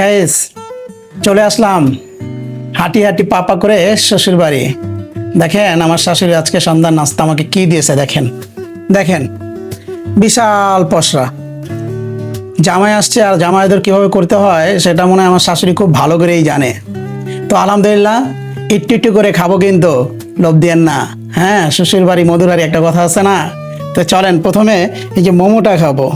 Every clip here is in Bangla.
গাইস, চলে আসলাম হাঁটি হাঁটি পাপা করে শ্বশুর বাড়ি। দেখেন আমার শাশুড়ি আজকে সন্ধ্যার নাস্তা আমাকে কি দিয়েছে। দেখেন দেখেন, বিশাল পসরা। জামাই আসছে, আর জামাইদের কিভাবে করতে হয় সেটা মনে হয় আমার শাশুড়ি খুব ভালো করেই জানে। তো আলহামদুলিল্লাহ, একটু একটু করে খাবো, কিন্তু লোভ দিয়েন না। হ্যাঁ, শ্বশুর বাড়ি মধুর বাড়ি একটা কথা আছে না? তো চলেন প্রথমে এই যে মোমোটা খাবো।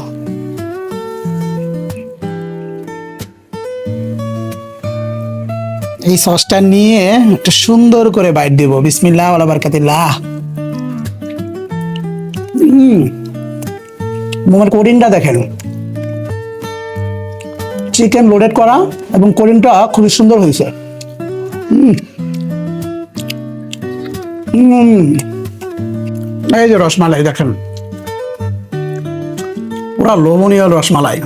এই সসটা নিয়ে একটু সুন্দর করে বাইট দিব। বিসমিল্লাহ ওয়ালা বারাকাতিল্লাহ। মোমোর কোডিংটা দেখেন, চিকেন লোডেড করা এবং কোডিংটা খুবই সুন্দর হয়েছে। এই যে রসমালাই দেখেন, পুরা লোভনীয় রসমালাই।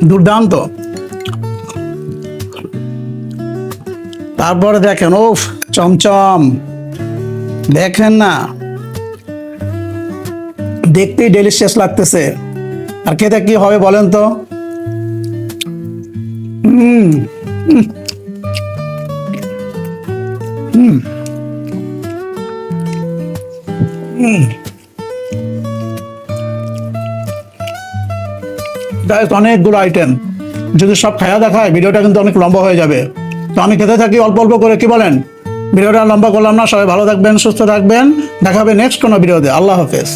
দুর্দান্ত। তারপরে দেখেন, ওফ চমচম, দেখেন না, দেখতেই ডেলিশিয়াস লাগতেছে। আর খেতে কি হবে বলেন তো? অনেকগুলো আইটেম, যদি সব খায়া দেখায় ভিডিওটা কিন্তু অনেক লম্বা হয়ে যাবে। তো আমি খেতে থাকি অল্প অল্প করে, কি বলেন? ভিডিওটা লম্বা করলাম না। সবাই ভালো থাকবেন, সুস্থ থাকবেন। দেখা হবে নেক্সট কোনো ভিডিওতে। আল্লাহ হাফেজ।